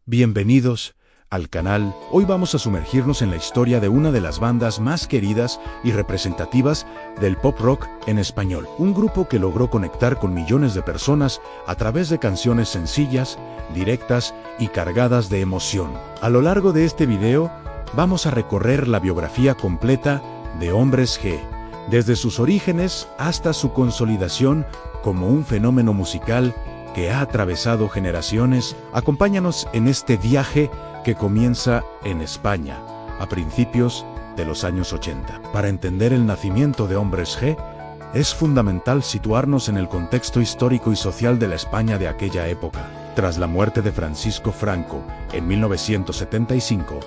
Bienvenidos al canal. Hoy vamos a sumergirnos en la historia de una de las bandas más queridas y representativas del pop rock en español. Un grupo que logró conectar con millones de personas a través de canciones sencillas, directas y cargadas de emoción. A lo largo de este video, vamos a recorrer la biografía completa de Hombres G, desde sus orígenes hasta su consolidación como un fenómeno musical que ha atravesado generaciones. Acompáñanos en este viaje que comienza en España, a principios de los años 80. Para entender el nacimiento de Hombres G, es fundamental situarnos en el contexto histórico y social de la España de aquella época. Tras la muerte de Francisco Franco en 1975,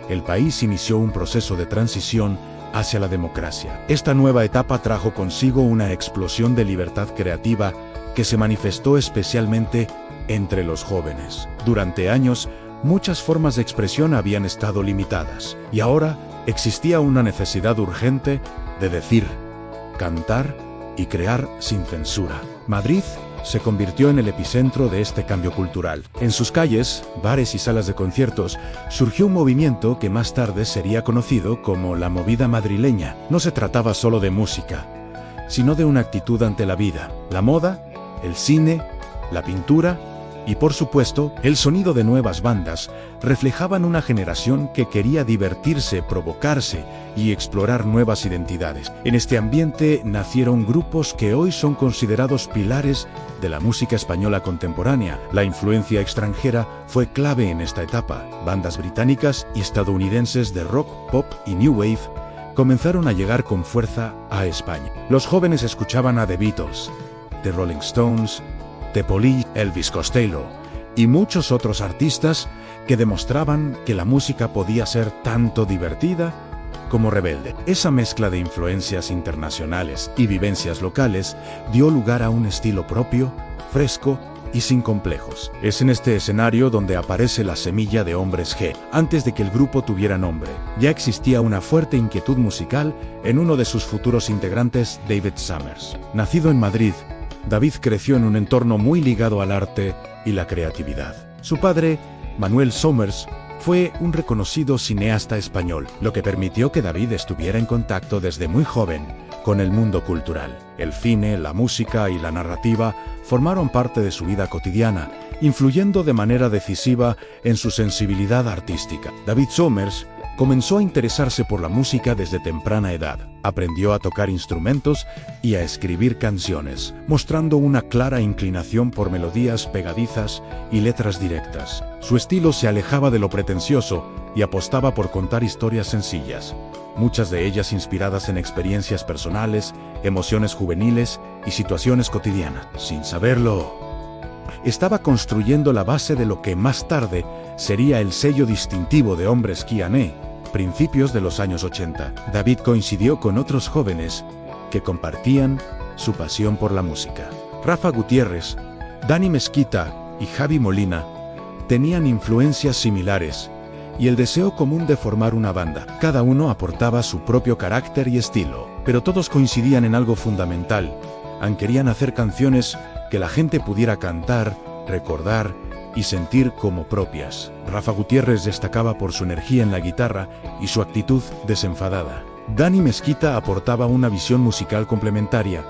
el país inició un proceso de transición hacia la democracia. Esta nueva etapa trajo consigo una explosión de libertad creativa que se manifestó especialmente entre los jóvenes. Durante años, muchas formas de expresión habían estado limitadas, y ahora existía una necesidad urgente de decir, cantar y crear sin censura. Madrid se convirtió en el epicentro de este cambio cultural. En sus calles, bares y salas de conciertos, surgió un movimiento que más tarde sería conocido como la movida madrileña. No se trataba solo de música, sino de una actitud ante la vida, la moda, el cine, la pintura y, por supuesto, el sonido de nuevas bandas reflejaban una generación que quería divertirse, provocarse y explorar nuevas identidades. En este ambiente nacieron grupos que hoy son considerados pilares de la música española contemporánea. La influencia extranjera fue clave en esta etapa. Bandas británicas y estadounidenses de rock, pop y new wave comenzaron a llegar con fuerza a España. Los jóvenes escuchaban a The Beatles, The Rolling Stones, The Police, Elvis Costello y muchos otros artistas que demostraban que la música podía ser tanto divertida como rebelde. Esa mezcla de influencias internacionales y vivencias locales dio lugar a un estilo propio, fresco y sin complejos. Es en este escenario donde aparece la semilla de Hombres G. Antes de que el grupo tuviera nombre, ya existía una fuerte inquietud musical en uno de sus futuros integrantes, David Summers. Nacido en Madrid, David creció en un entorno muy ligado al arte y la creatividad. Su padre, Manuel Summers, fue un reconocido cineasta español, lo que permitió que David estuviera en contacto desde muy joven con el mundo cultural. El cine, la música y la narrativa formaron parte de su vida cotidiana, influyendo de manera decisiva en su sensibilidad artística. David Summers comenzó a interesarse por la música desde temprana edad. Aprendió a tocar instrumentos y a escribir canciones, mostrando una clara inclinación por melodías pegadizas y letras directas. Su estilo se alejaba de lo pretencioso y apostaba por contar historias sencillas, muchas de ellas inspiradas en experiencias personales, emociones juveniles y situaciones cotidianas. Sin saberlo, estaba construyendo la base de lo que más tarde sería el sello distintivo de Hombres G. Principios de los años 80, David coincidió con otros jóvenes que compartían su pasión por la música. Rafa Gutiérrez, Dani Mesquita y Javi Molina tenían influencias similares y el deseo común de formar una banda. Cada uno aportaba su propio carácter y estilo, pero todos coincidían en algo fundamental: querían hacer canciones que la gente pudiera cantar, recordar y sentir como propias. Rafa Gutiérrez destacaba por su energía en la guitarra y su actitud desenfadada. Dani Mesquita aportaba una visión musical complementaria,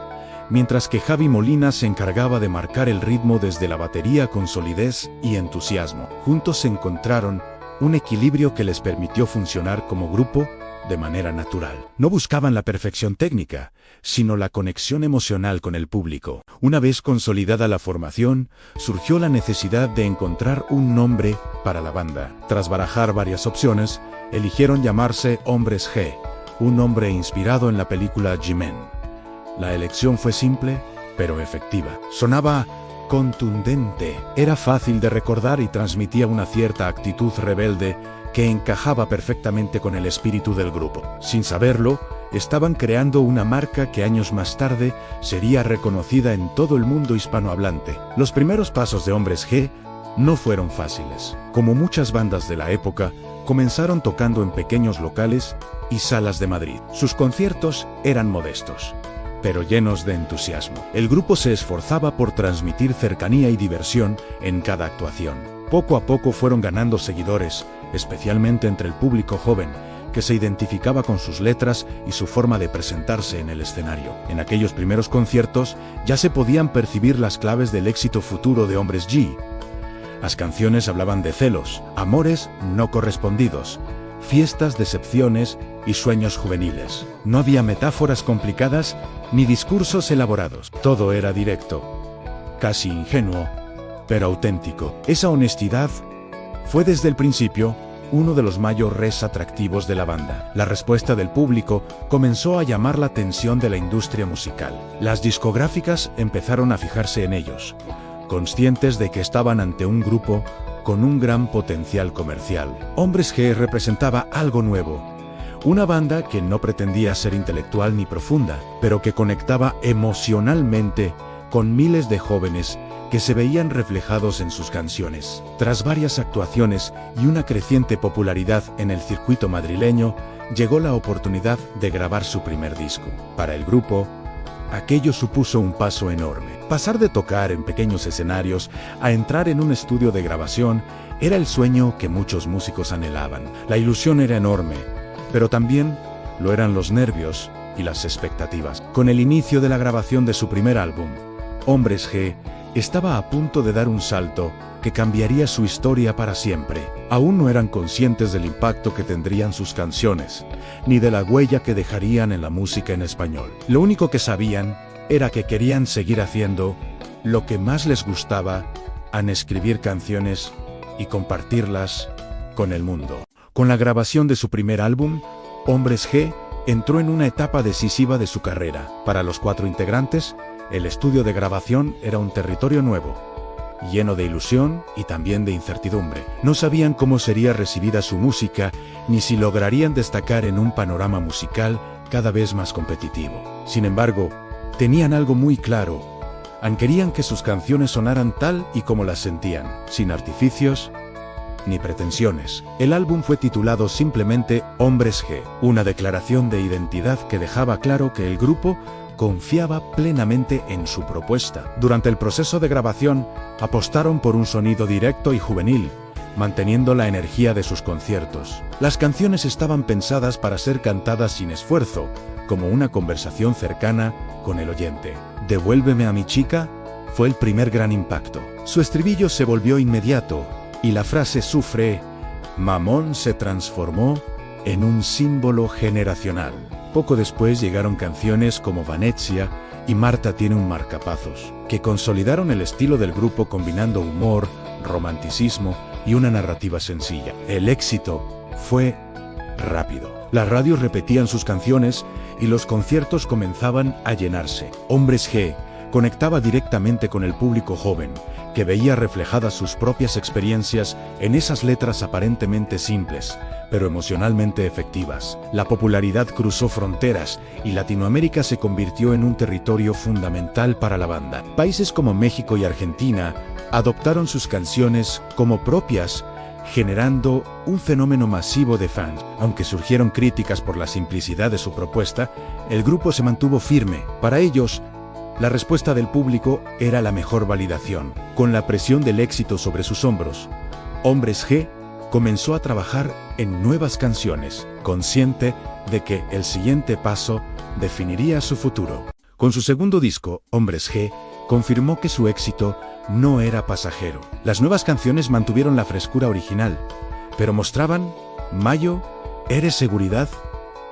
mientras que Javi Molina se encargaba de marcar el ritmo desde la batería con solidez y entusiasmo. Juntos se encontraron un equilibrio que les permitió funcionar como grupo de manera natural. No buscaban la perfección técnica, sino la conexión emocional con el público. Una vez consolidada la formación, surgió la necesidad de encontrar un nombre para la banda. Tras barajar varias opciones, eligieron llamarse Hombres G, un nombre inspirado en la película G-Men. La elección fue simple, pero efectiva. Sonaba contundente, era fácil de recordar y transmitía una cierta actitud rebelde que encajaba perfectamente con el espíritu del grupo. Sin saberlo, estaban creando una marca que años más tarde sería reconocida en todo el mundo hispanohablante. Los primeros pasos de Hombres G no fueron fáciles. Como muchas bandas de la época, comenzaron tocando en pequeños locales y salas de Madrid. Sus conciertos eran modestos, pero llenos de entusiasmo. El grupo se esforzaba por transmitir cercanía y diversión en cada actuación. Poco a poco fueron ganando seguidores, especialmente entre el público joven, que se identificaba con sus letras y su forma de presentarse en el escenario. En aquellos primeros conciertos ya se podían percibir las claves del éxito futuro de Hombres G. Las canciones hablaban de celos, amores no correspondidos, fiestas, decepciones y sueños juveniles. No había metáforas complicadas ni discursos elaborados. Todo era directo, casi ingenuo, pero auténtico. Esa honestidad fue desde el principio uno de los mayores atractivos de la banda. La respuesta del público comenzó a llamar la atención de la industria musical. Las discográficas empezaron a fijarse en ellos, conscientes de que estaban ante un grupo con un gran potencial comercial. Hombres G representaba algo nuevo, una banda que no pretendía ser intelectual ni profunda, pero que conectaba emocionalmente con miles de jóvenes que se veían reflejados en sus canciones. Tras varias actuaciones y una creciente popularidad en el circuito madrileño, llegó la oportunidad de grabar su primer disco. Para el grupo, aquello supuso un paso enorme. Pasar de tocar en pequeños escenarios a entrar en un estudio de grabación era el sueño que muchos músicos anhelaban. La ilusión era enorme, pero también lo eran los nervios y las expectativas. Con el inicio de la grabación de su primer álbum, Hombres G estaba a punto de dar un salto que cambiaría su historia para siempre. Aún no eran conscientes del impacto que tendrían sus canciones, ni de la huella que dejarían en la música en español. Lo único que sabían era que querían seguir haciendo lo que más les gustaba, escribir canciones y compartirlas con el mundo. Con la grabación de su primer álbum, Hombres G entró en una etapa decisiva de su carrera. Para los 4 integrantes, el estudio de grabación era un territorio nuevo, lleno de ilusión y también de incertidumbre. No sabían cómo sería recibida su música, ni si lograrían destacar en un panorama musical cada vez más competitivo. Sin embargo, tenían algo muy claro. Querían que sus canciones sonaran tal y como las sentían, sin artificios ni pretensiones. El álbum fue titulado simplemente Hombres G, una declaración de identidad que dejaba claro que el grupo confiaba plenamente en su propuesta. Durante el proceso de grabación, apostaron por un sonido directo y juvenil, manteniendo la energía de sus conciertos. Las canciones estaban pensadas para ser cantadas sin esfuerzo, como una conversación cercana con el oyente. Devuélveme a mi chica fue el primer gran impacto. Su estribillo se volvió inmediato, y la frase sufre, mamón, se transformó en un símbolo generacional. Poco después llegaron canciones como Venecia y Marta tiene un marcapasos, que consolidaron el estilo del grupo combinando humor, romanticismo y una narrativa sencilla. El éxito fue rápido. Las radios repetían sus canciones y los conciertos comenzaban a llenarse. Hombres G conectaba directamente con el público joven, que veía reflejadas sus propias experiencias en esas letras aparentemente simples, pero emocionalmente efectivas. La popularidad cruzó fronteras y Latinoamérica se convirtió en un territorio fundamental para la banda. Países como México y Argentina adoptaron sus canciones como propias, generando un fenómeno masivo de fans. Aunque surgieron críticas por la simplicidad de su propuesta, el grupo se mantuvo firme. Para ellos, la respuesta del público era la mejor validación. Con la presión del éxito sobre sus hombros, Hombres G comenzó a trabajar en nuevas canciones, consciente de que el siguiente paso definiría su futuro. Con su segundo disco, Hombres G confirmó que su éxito no era pasajero. Las nuevas canciones mantuvieron la frescura original, pero mostraban mayo, eres seguridad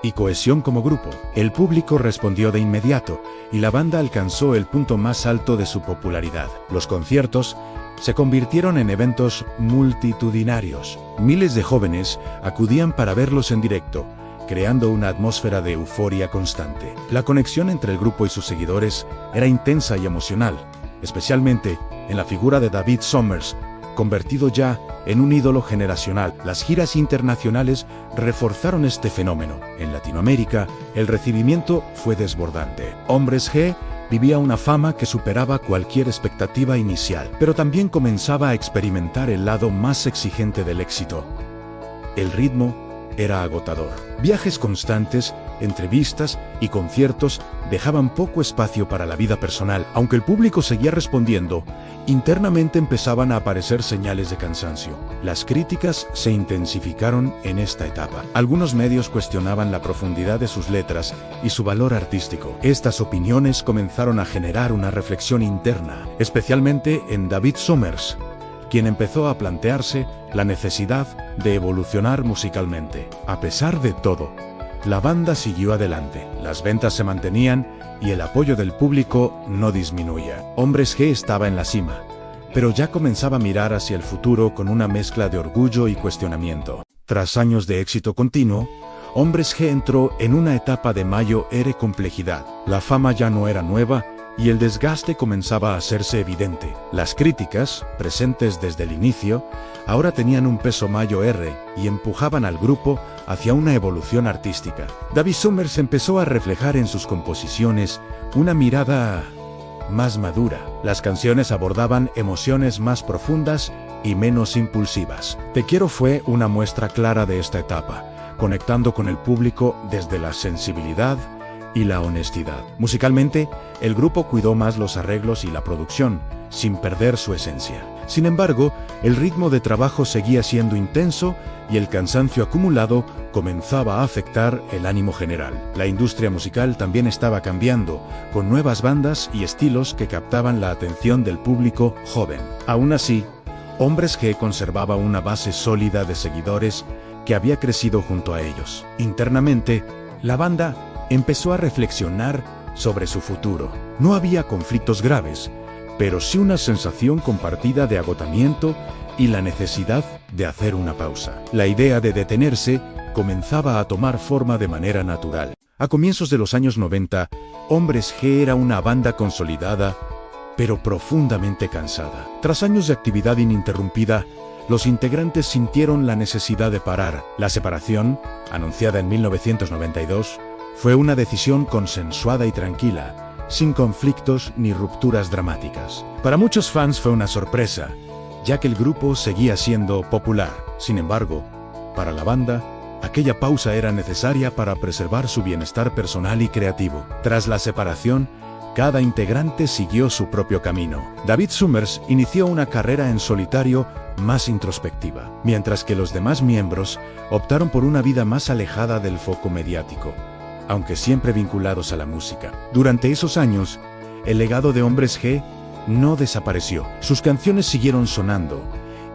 y cohesión como grupo. El público respondió de inmediato y la banda alcanzó el punto más alto de su popularidad. Los conciertos se convirtieron en eventos multitudinarios. Miles de jóvenes acudían para verlos en directo, creando una atmósfera de euforia constante. La conexión entre el grupo y sus seguidores era intensa y emocional, especialmente en la figura de David Summers, convertido ya en un ídolo generacional. Las giras internacionales reforzaron este fenómeno. En Latinoamérica, el recibimiento fue desbordante. Hombres G vivía una fama que superaba cualquier expectativa inicial, pero también comenzaba a experimentar el lado más exigente del éxito. El ritmo era agotador. Viajes constantes entrevistas y conciertos dejaban poco espacio para la vida personal. Aunque el público seguía respondiendo, internamente empezaban a aparecer señales de cansancio. Las críticas se intensificaron en esta etapa. Algunos medios cuestionaban la profundidad de sus letras y su valor artístico. Estas opiniones comenzaron a generar una reflexión interna, especialmente en David Summers, quien empezó a plantearse la necesidad de evolucionar musicalmente. A pesar de todo, la banda siguió adelante, las ventas se mantenían y el apoyo del público no disminuía. Hombres G estaba en la cima, pero ya comenzaba a mirar hacia el futuro con una mezcla de orgullo y cuestionamiento. Tras años de éxito continuo, Hombres G entró en una etapa de mayor complejidad. La fama ya no era nueva y el desgaste comenzaba a hacerse evidente. Las críticas, presentes desde el inicio, ahora tenían un peso mayor y empujaban al grupo hacia una evolución artística. David Summers empezó a reflejar en sus composiciones una mirada más madura. Las canciones abordaban emociones más profundas y menos impulsivas. Te quiero fue una muestra clara de esta etapa, conectando con el público desde la sensibilidad y la honestidad. Musicalmente, el grupo cuidó más los arreglos y la producción, sin perder su esencia. Sin embargo, el ritmo de trabajo seguía siendo intenso y el cansancio acumulado comenzaba a afectar el ánimo general. La industria musical también estaba cambiando, con nuevas bandas y estilos que captaban la atención del público joven. Aún así, Hombres G conservaba una base sólida de seguidores que había crecido junto a ellos. Internamente, la banda empezó a reflexionar sobre su futuro. No había conflictos graves, pero sí una sensación compartida de agotamiento y la necesidad de hacer una pausa. La idea de detenerse comenzaba a tomar forma de manera natural. A comienzos de los años 90, Hombres G era una banda consolidada, pero profundamente cansada. Tras años de actividad ininterrumpida, los integrantes sintieron la necesidad de parar. La separación, anunciada en 1992, fue una decisión consensuada y tranquila, sin conflictos ni rupturas dramáticas. Para muchos fans fue una sorpresa, ya que el grupo seguía siendo popular. Sin embargo, para la banda, aquella pausa era necesaria para preservar su bienestar personal y creativo. Tras la separación, cada integrante siguió su propio camino. David Summers inició una carrera en solitario más introspectiva, mientras que los demás miembros optaron por una vida más alejada del foco mediático, aunque siempre vinculados a la música. Durante esos años, el legado de Hombres G no desapareció. Sus canciones siguieron sonando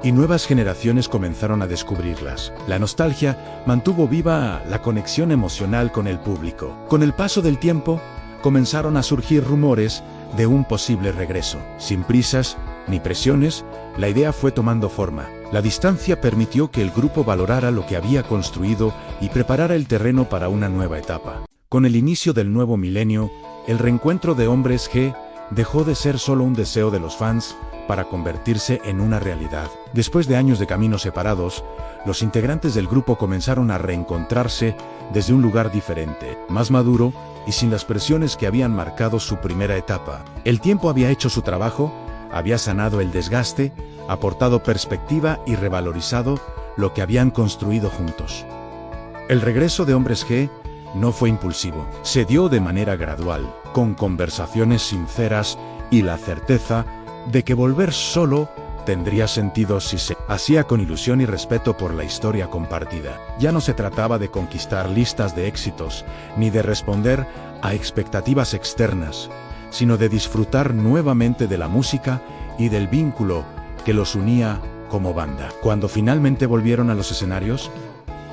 y nuevas generaciones comenzaron a descubrirlas. La nostalgia mantuvo viva la conexión emocional con el público. Con el paso del tiempo, comenzaron a surgir rumores de un posible regreso. Sin prisas ni presiones, la idea fue tomando forma. La distancia permitió que el grupo valorara lo que había construido y preparara el terreno para una nueva etapa. Con el inicio del nuevo milenio, el reencuentro de Hombres G dejó de ser solo un deseo de los fans para convertirse en una realidad. Después de años de caminos separados, los integrantes del grupo comenzaron a reencontrarse desde un lugar diferente, más maduro y sin las presiones que habían marcado su primera etapa. El tiempo había hecho su trabajo, había sanado el desgaste, aportado perspectiva y revalorizado lo que habían construido juntos. El regreso de Hombres G no fue impulsivo, se dio de manera gradual, con conversaciones sinceras y la certeza de que volver solo tendría sentido si se hacía con ilusión y respeto por la historia compartida. Ya no se trataba de conquistar listas de éxitos, ni de responder a expectativas externas, sino de disfrutar nuevamente de la música y del vínculo que los unía como banda. Cuando finalmente volvieron a los escenarios,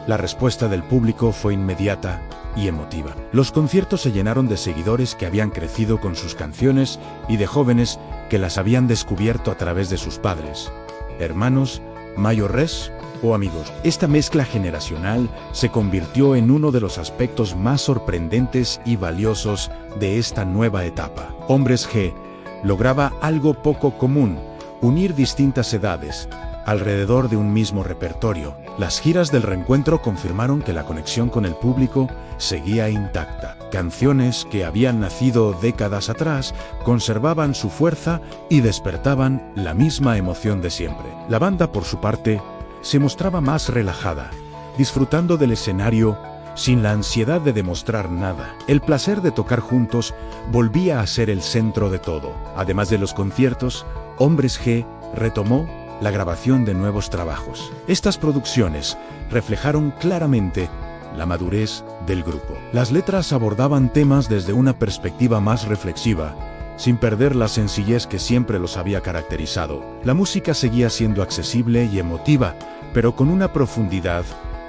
la respuesta del público fue inmediata y emotiva. Los conciertos se llenaron de seguidores que habían crecido con sus canciones y de jóvenes que las habían descubierto a través de sus padres, hermanos, mayores o amigos. Esta mezcla generacional se convirtió en uno de los aspectos más sorprendentes y valiosos de esta nueva etapa. Hombres G lograba algo poco común: unir distintas edades alrededor de un mismo repertorio. Las giras del reencuentro confirmaron que la conexión con el público seguía intacta. Canciones que habían nacido décadas atrás conservaban su fuerza y despertaban la misma emoción de siempre. La banda, por su parte, se mostraba más relajada, disfrutando del escenario sin la ansiedad de demostrar nada. El placer de tocar juntos volvía a ser el centro de todo. Además de los conciertos, Hombres G retomó la grabación de nuevos trabajos. Estas producciones reflejaron claramente la madurez del grupo. Las letras abordaban temas desde una perspectiva más reflexiva, sin perder la sencillez que siempre los había caracterizado. La música seguía siendo accesible y emotiva, pero con una profundidad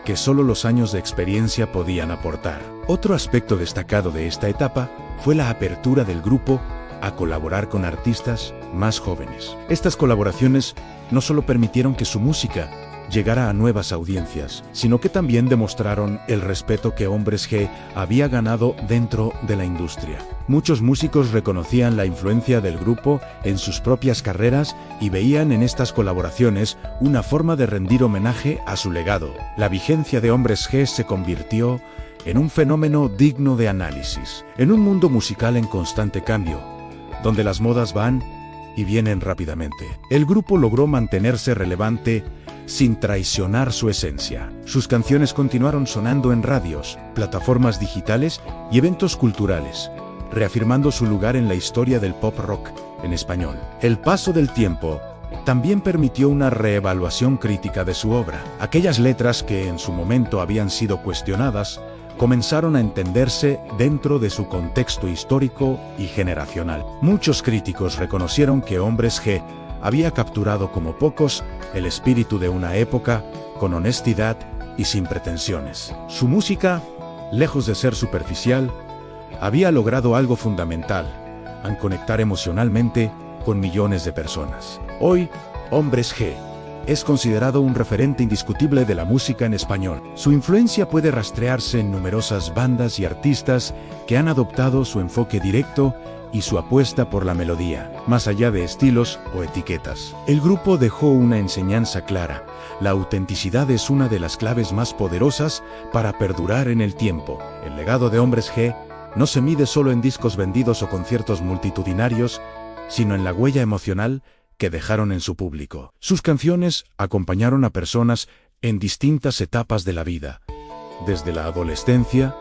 que solo los años de experiencia podían aportar. Otro aspecto destacado de esta etapa fue la apertura del grupo a colaborar con artistas más jóvenes. Estas colaboraciones no solo permitieron que su música llegara a nuevas audiencias, sino que también demostraron el respeto que Hombres G había ganado dentro de la industria. Muchos músicos reconocían la influencia del grupo en sus propias carreras y veían en estas colaboraciones una forma de rendir homenaje a su legado. La vigencia de Hombres G se convirtió en un fenómeno digno de análisis. En un mundo musical en constante cambio, donde las modas van y vienen rápidamente, el grupo logró mantenerse relevante sin traicionar su esencia. Sus canciones continuaron sonando en radios, plataformas digitales y eventos culturales, reafirmando su lugar en la historia del pop rock en español. El paso del tiempo también permitió una reevaluación crítica de su obra. Aquellas letras que en su momento habían sido cuestionadas comenzaron a entenderse dentro de su contexto histórico y generacional. Muchos críticos reconocieron que Hombres G había capturado como pocos el espíritu de una época con honestidad y sin pretensiones. Su música, lejos de ser superficial, había logrado algo fundamental, al conectar emocionalmente con millones de personas. Hoy, Hombres G es considerado un referente indiscutible de la música en español. Su influencia puede rastrearse en numerosas bandas y artistas que han adoptado su enfoque directo y su apuesta por la melodía, más allá de estilos o etiquetas. El grupo dejó una enseñanza clara: la autenticidad es una de las claves más poderosas para perdurar en el tiempo. El legado de Hombres G no se mide solo en discos vendidos o conciertos multitudinarios, sino en la huella emocional que dejaron en su público. Sus canciones acompañaron a personas en distintas etapas de la vida, desde la adolescencia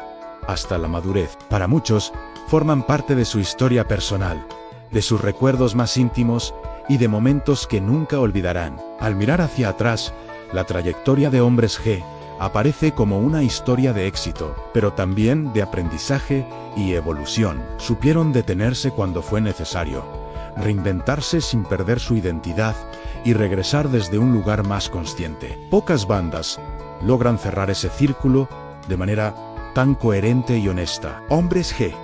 hasta la madurez. Para muchos, forman parte de su historia personal, de sus recuerdos más íntimos y de momentos que nunca olvidarán. Al mirar hacia atrás, la trayectoria de Hombres G aparece como una historia de éxito, pero también de aprendizaje y evolución. Supieron detenerse cuando fue necesario, reinventarse sin perder su identidad y regresar desde un lugar más consciente. Pocas bandas logran cerrar ese círculo de manera tan coherente y honesta. Hombres G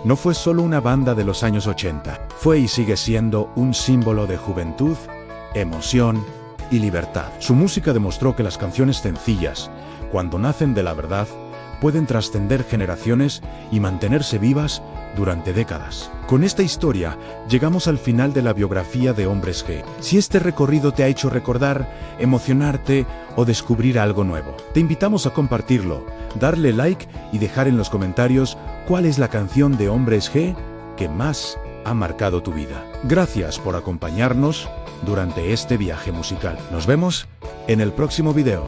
no fue solo una banda de los años 80, fue y sigue siendo un símbolo de juventud, emoción y libertad. Su música demostró que las canciones sencillas, cuando nacen de la verdad, pueden trascender generaciones y mantenerse vivas durante décadas. Con esta historia, llegamos al final de la biografía de Hombres G. Si este recorrido te ha hecho recordar, emocionarte o descubrir algo nuevo, te invitamos a compartirlo, darle like y dejar en los comentarios cuál es la canción de Hombres G que más ha marcado tu vida. Gracias por acompañarnos durante este viaje musical. Nos vemos en el próximo video.